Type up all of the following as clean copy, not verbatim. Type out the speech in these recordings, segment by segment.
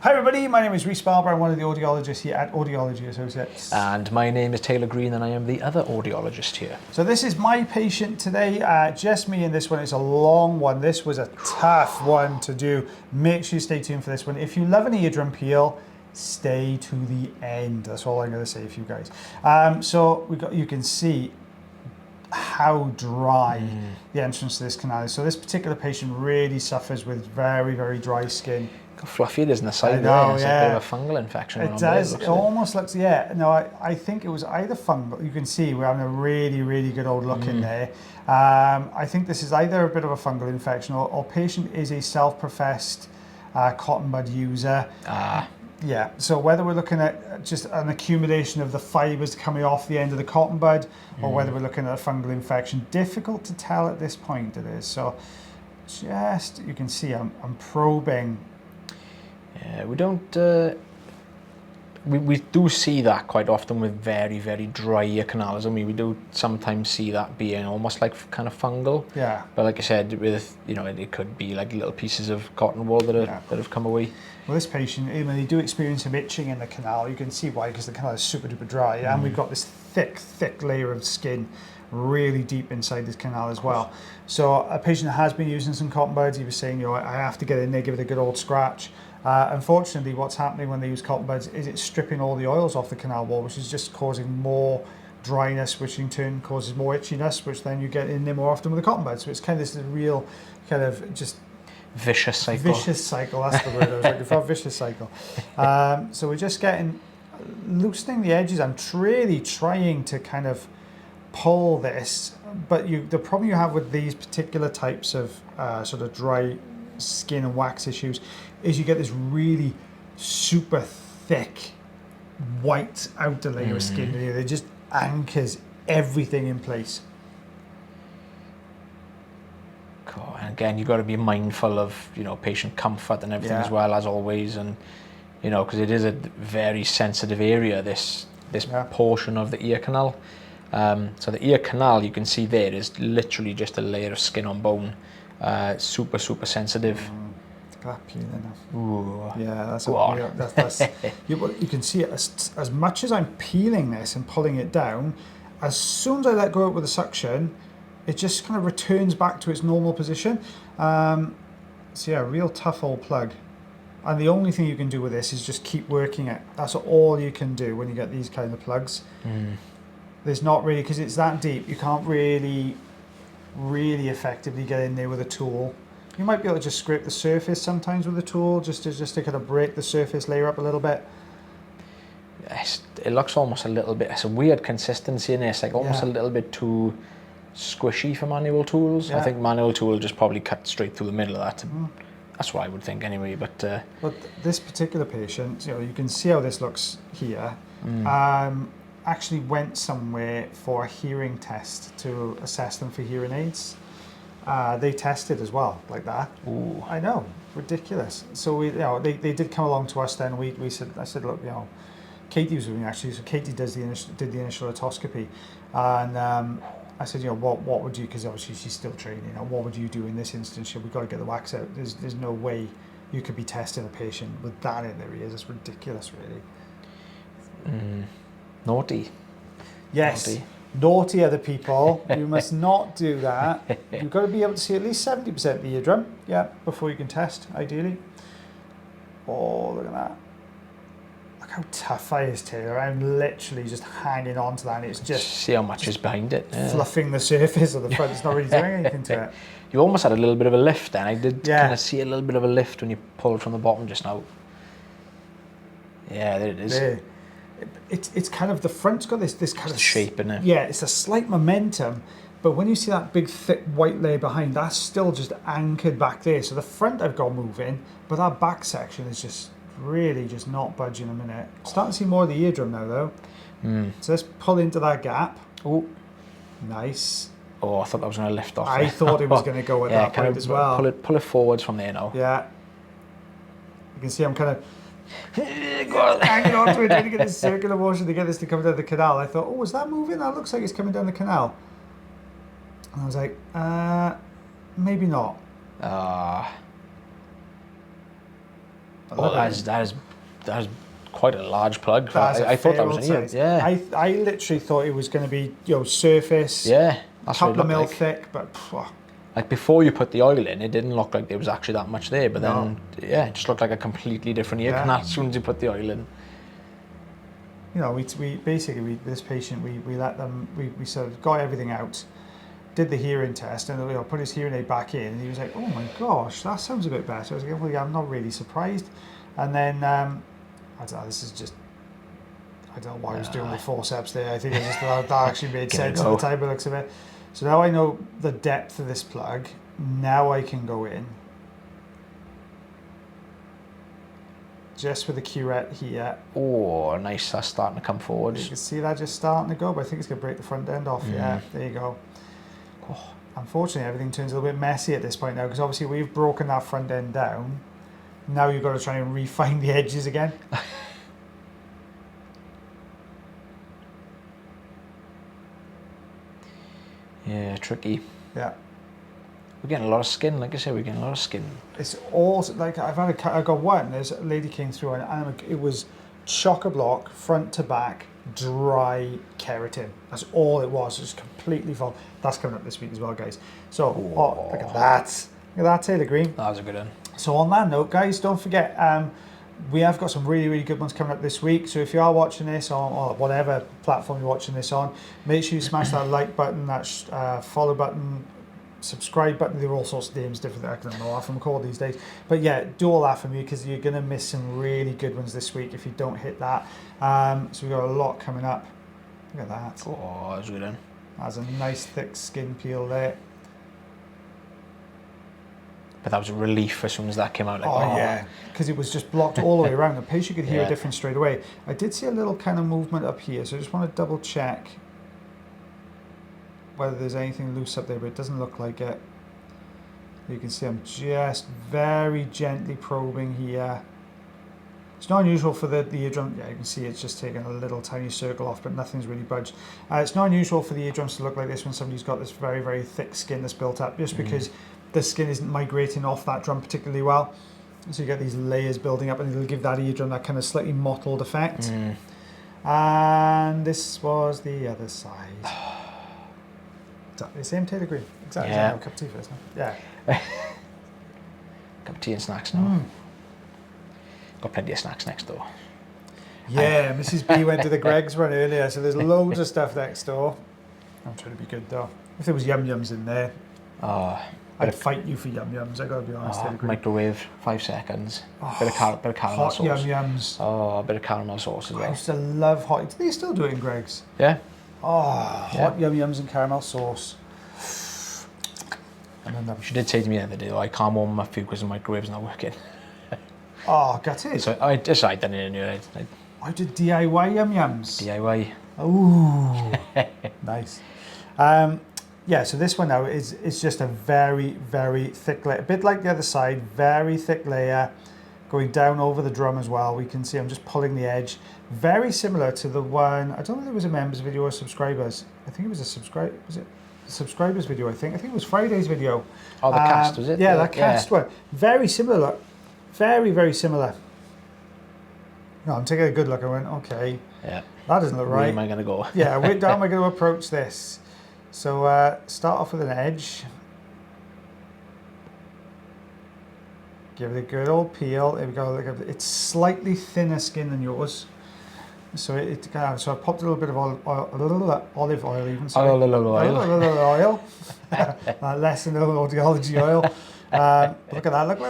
Hi everybody, my name is Rhys Barber. I'm one of the audiologists here at Audiology Associates. And my name is Taylor Green and I am the other audiologist here. So this is my patient today, just me in this one. It's a long one. This was a tough one to do. Make sure you stay tuned for this one. If you love an eardrum peel, stay to the end. That's all I'm going to say for you guys. So you can see how dry the entrance to this canal is. So this particular patient really suffers with very, very dry skin. How fluffy it is on the side know, there. It's yeah. like a bit of a fungal infection. It does. It almost looks, yeah. No, I think it was either fungal. You can see we're having a really, really good old look in there. I think this is either a bit of a fungal infection or patient is a self-professed cotton bud user. Yeah, so whether we're looking at just an accumulation of the fibres coming off the end of the cotton bud or whether we're looking at a fungal infection, difficult to tell at this point it is. So just, you can see I'm probing. Yeah, we don't, we do see that quite often with very, very dry ear canals. I mean, we do sometimes see that being almost like kind of fungal. Yeah. But like I said, with, you know, it could be like little pieces of cotton wool that have come away. Well, this patient, when they do experience some itching in the canal, you can see why, because the canal is super duper dry, and we've got this thick, thick layer of skin really deep inside this canal as well. So a patient has been using some cotton buds. He was saying, you know, I have to get in there, give it a good old scratch. Unfortunately, what's happening when they use cotton buds is it's stripping all the oils off the canal wall, which is just causing more dryness, which in turn causes more itchiness, which then you get in there more often with the cotton buds. So it's kind of this real kind of just vicious cycle. Vicious cycle, that's the word I was looking for, vicious cycle. So we're just loosening the edges. I'm really trying to kind of pull this, but the problem you have with these particular types of sort of dry skin and wax issues is you get this really super thick white outer layer of skin that just anchors everything in place. Cool. And again, you've got to be mindful of, you know, patient comfort and everything as well, as always, and you know, because it is a very sensitive area, this portion of the ear canal. So the ear canal, you can see there, is literally just a layer of skin on bone. Super, super sensitive. That peeling off. Ooh. Yeah, that's you can see it as much as I'm peeling this and pulling it down, as soon as I let go with the suction, it just kind of returns back to its normal position. So yeah, real tough old plug. And the only thing you can do with this is just keep working it. That's all you can do when you get these kind of plugs. There's not really, because it's that deep, you can't really effectively get in there with a tool. You might be able to just scrape the surface sometimes with a tool, just to kind of break the surface layer up a little bit. It looks almost a little bit, it's a weird consistency in it. It's like almost a little bit too squishy for manual tools. I think manual tool just probably cut straight through the middle of that. That's what I would think anyway. But this particular patient, you know, you can see how this looks here. Actually went somewhere for a hearing test to assess them for hearing aids. They tested as well, like that. Ooh. I know, ridiculous. So they did come along to us. Then I said, look, you know, Katie was with me actually. So Katie did the initial otoscopy, and I said, you know, what would you? Because obviously she's still training. You know, what would you do in this instance? We've got to get the wax out. There's no way you could be testing a patient with that in their ears. It's ridiculous, really. Naughty. Yes. Naughty other people. You must not do that. You've got to be able to see at least 70% of the eardrum, before you can test, ideally. Oh, look at that. Look how tough that is, Taylor. I'm literally just hanging on to that, and it's just... See how much is behind it. Fluffing the surface of the front. It's not really doing anything to it. You almost had a little bit of a lift then. I did kind of see a little bit of a lift when you pulled from the bottom just now. Yeah, there it is. There. It's kind of, the front's got this kind of shape in it. Yeah, it's a slight momentum, but when you see that big thick white layer behind, that's still just anchored back there. So the front I've got moving, but that back section is just really just not budging a minute. Starting to see more of the eardrum now though. So let's pull into that gap. Oh, nice. Oh, I thought that was going to lift off. I thought it was going to go at that point as well. Pull it forwards from there now. Yeah. You can see I'm kind of hanging on to it, trying to get this circular motion to get this to come down the canal. I thought, oh, is that moving? That looks like it's coming down the canal. And I was like, maybe not. But Oh, look at that is quite a large plug. I thought that was an ear. size. Yeah. I literally thought it was going to be, surface, Yeah. a That's what it couple of looked mil like. thick, but Like before you put the oil in, it didn't look like there was actually that much there. But No. then, yeah, it just looked like a completely different ear canal as soon as you put the oil in. we basically, this patient, we let them, we sort of got everything out, did the hearing test, and put his hearing aid back in, and he was like, oh my gosh, that sounds a bit better. I was like, well, yeah, I'm not really surprised. And then, I don't know, this is just, I don't know why I was doing the forceps there. I think it just that actually made sense at the time by the looks of it. So now I know the depth of this plug. Now I can go in just with the curette here. Oh, nice. That's starting to come forward. You can see that just starting to go, but I think it's going to break the front end off. Yeah, there you go. Oh, unfortunately, everything turns a little bit messy at this point now, because obviously we've broken that front end down. Now you've got to try and refine the edges again. Yeah, tricky. Yeah. We're getting a lot of skin, like I said, we're getting a lot of skin. It's all, like, I got one, there's a lady came through and it was chock-a-block, front to back, dry keratin. That's all it was, just completely full. That's coming up this week as well, guys. So, look at that. Look at that, Taylor Green. That was a good one. So on that note, guys, don't forget, we have got some really, really good ones coming up this week. So if you are watching this on or whatever platform you're watching this on, make sure you smash that like button, that follow button, subscribe button. There are all sorts of names different. I don't know what I'm called these days. But yeah, do all that for me, because you're going to miss some really good ones this week if you don't hit that. So we've got a lot coming up. Look at that. Oh, that was a good one. That's a nice thick skin peel there. But that was a relief as soon as that came out. Like, yeah, because it was just blocked all the way around. The patient could hear a Yeah. difference straight away. I did see a little kind of movement up here, so I just want to double check whether there's anything loose up there, but it doesn't look like it. You can see I'm just very gently probing here. It's not unusual for the eardrum. Yeah, you can see it's just taking a little tiny circle off, but nothing's really budged. It's not unusual for the eardrums to look like this when somebody's got this very, very thick skin that's built up, just because the skin isn't migrating off that drum particularly well. So you get these layers building up, and it'll give that eardrum that kind of slightly mottled effect. And this was the other side. Exactly the same, Taylor Green. Exactly. Yeah. Cup of tea first, huh? Cup of tea and snacks now. Got plenty of snacks next door. Yeah, Mrs. B went to the Greg's run earlier, so there's loads of stuff next door. I'm trying to be good though. If there was Yum Yums in there, I'd fight you for Yum Yums, I gotta be honest. Microwave, 5 seconds. Bit of caramel Hot sauce. Yum Yums. Oh, a bit of caramel sauce as I well. used to love hot. Do they still do it in Greg's? Yeah. Oh, hot Yum Yums and caramel sauce. And then She did say to me the other day, I can't warm my food because the microwave's not working. gutted. So I decided done it anyway. I did DIY Yum Yums. DIY. Ooh, nice. Yeah, so this one now is just a very, very thick layer. A bit like the other side, very thick layer going down over the drum as well. We can see I'm just pulling the edge. Very similar to the one, I don't know if it was a members video or subscribers. I think it was a subscribers video, I think. I think it was Friday's video. Oh, the cast, was it? Yeah, that cast one. Very similar look. Very, very similar. No, I'm taking a good look. I went, okay. Yeah. That doesn't look right. Where am I going to go? Yeah, how am I going to approach this? So start off with an edge. Give it a good old peel. There we go. It's slightly thinner skin than yours. So so I popped a little bit of olive oil even. Sorry. Oil. Less than audiology oil. Look at that. Look.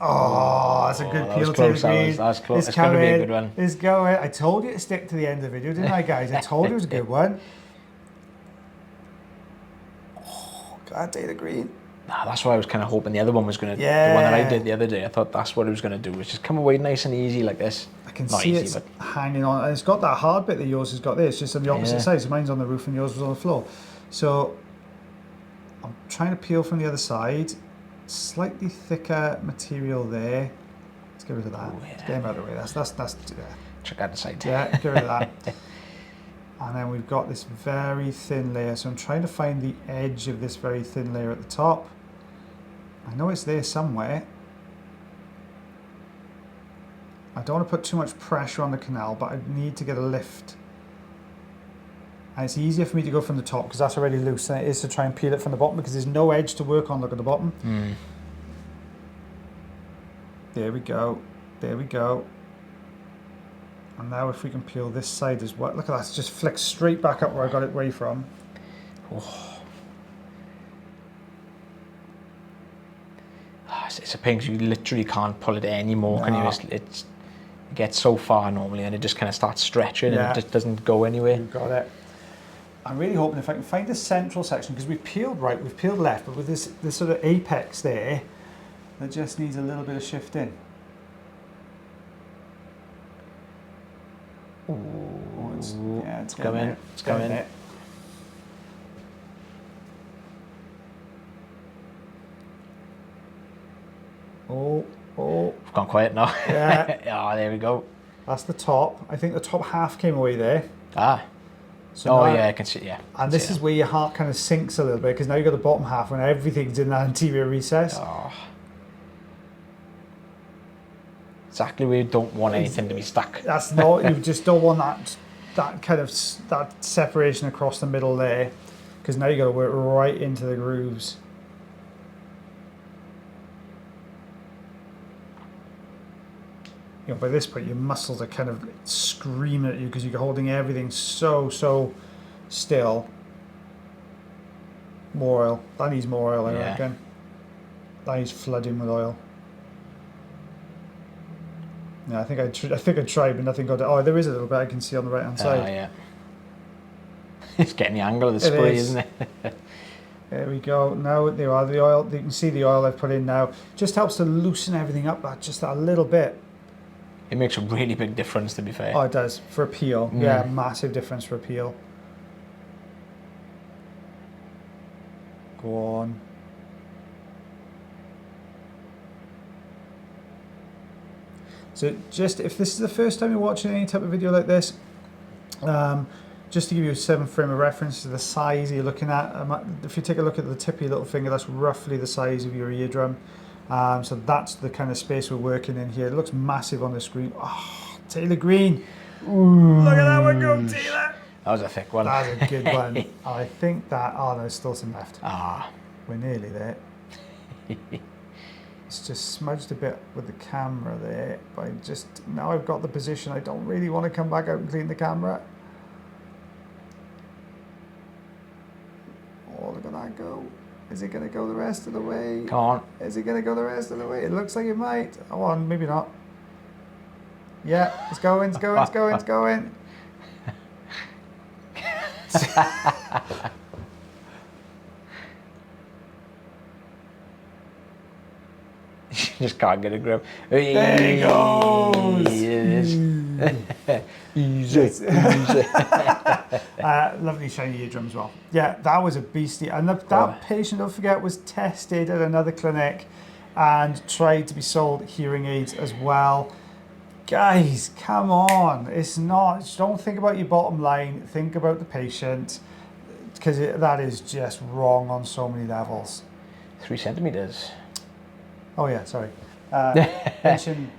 Oh, that's a good peel to the green. That's close. It's going to be a good one. It's going. I told you to stick to the end of the video, didn't I, guys? I told you it was a good one. Oh, God, Taylor Green. Nah, that's why I was kind of hoping the other one was going to, the one that I did the other day, I thought that's what it was going to do, was just come away nice and easy like this. I can see it's hanging on, and it's got that hard bit that yours has got there, it's just on the opposite side, so mine's on the roof and yours was on the floor. So, I'm trying to peel from the other side, slightly thicker material there. Let's get rid of that. Ooh, yeah. Let's get him out of the way, that's check out the side. Yeah, get rid of that. And then we've got this very thin layer. So I'm trying to find the edge of this very thin layer at the top. I know it's there somewhere. I don't want to put too much pressure on the canal, but I need to get a lift. And it's easier for me to go from the top because that's already loose than it is to try and peel it from the bottom because there's no edge to work on. Look at the bottom. There we go. There we go. And now if we can peel this side as well. Look at that. It's just flicks straight back up where I got it away from. Oh. It's a pain because you literally can't pull it anymore. No. It gets so far normally and it just kind of starts stretching and it just doesn't go anywhere. You've got it. I'm really hoping if I can find the central section, because we've peeled right, we've peeled left, but with this sort of apex there, that just needs a little bit of shift in. Ooh, it's coming. It's coming. Oh. We've gone quiet now. Yeah. Oh, there we go. That's the top. I think the top half came away there. Ah. So now, yeah, I can see, yeah. And this is where your heart kind of sinks a little bit because now you've got the bottom half when everything's in that anterior recess. Oh. Exactly where you don't want anything to be stuck. That's not, you just don't want that kind of, that separation across the middle there because now you've got to work right into the grooves. You know, by this point your muscles are kind of screaming at you because you're holding everything so still. More oil. That needs more oil, I reckon. That needs flooding with oil. Yeah, I think I tried, but nothing got it. Oh, there is a little bit I can see on the right hand side. Yeah. It's getting the angle of the spray, isn't it? There we go. Now there are the oil. You can see the oil I've put in now. Just helps to loosen everything up just a little bit. It makes a really big difference, to be fair. Oh, it does. For a peel. Yeah, massive difference for a peel. Go on. So just, if this is the first time you're watching any type of video like this, just to give you some frame of reference to the size you're looking at, if you take a look at the tip of your little finger, that's roughly the size of your eardrum. So that's the kind of space we're working in here. It looks massive on the screen. Oh, Taylor Green. Ooh. Look at that one go, Taylor. That was a thick one. That was a good one. I think that, oh, there's still some left. Ah. We're nearly there. It's just smudged a bit with the camera there, but now I've got the position, I don't really want to come back out and clean the camera. Oh, look at that go. Is it going to go the rest of the way? Come on. Is it going to go the rest of the way? It looks like it might. Oh, on, maybe not. Yeah, it's going, it's going, it's going, it's going. Just can't get a grip. There he goes. Easy. Lovely shiny eardrum as well. Yeah, that was a beastie. And that patient, don't forget, was tested at another clinic and tried to be sold hearing aids as well. Guys, come on. It's not, don't think about your bottom line. Think about the patient because that is just wrong on so many levels. 3 centimeters. Oh yeah, sorry.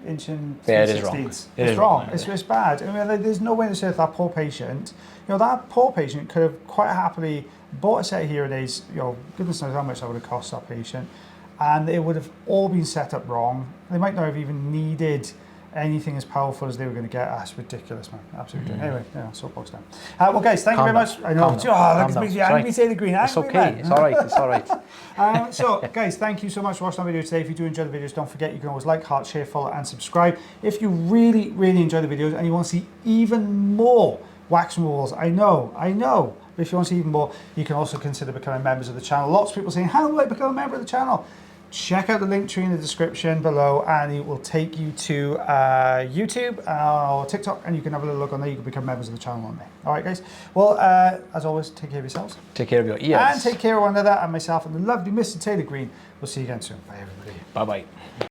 Inch and yeah, it is wrong. It's wrong. It's bad. I mean, there's no way to say that poor patient. You know, that poor patient could have quite happily bought a set of hearing aids. You know, goodness knows how much that would have cost that patient, and it would have all been set up wrong. They might not have even needed anything as powerful as they were going to get. That's ridiculous, man. Absolutely. Anyway, yeah, soapbox down. Well, guys, thank you very much. I know. Look, makes you angry, Taylor Green. It's okay. It's all right. It's all right. So, guys, thank you so much for watching our video today. If you do enjoy the videos, don't forget you can always like, heart, share, follow, and subscribe. If you really, really enjoy the videos and you want to see even more wax removals, I know. But if you want to see even more, you can also consider becoming members of the channel. Lots of people saying, how do I become a member of the channel? Check out the link tree in the description below and it will take you to YouTube or TikTok and you can have a little look on there. You can become members of the channel on there. All right, guys. Well, as always, take care of yourselves. Take care of your ears. And take care of one another and myself and the lovely Mr. Taylor Green. We'll see you again soon. Bye, everybody. Bye-bye.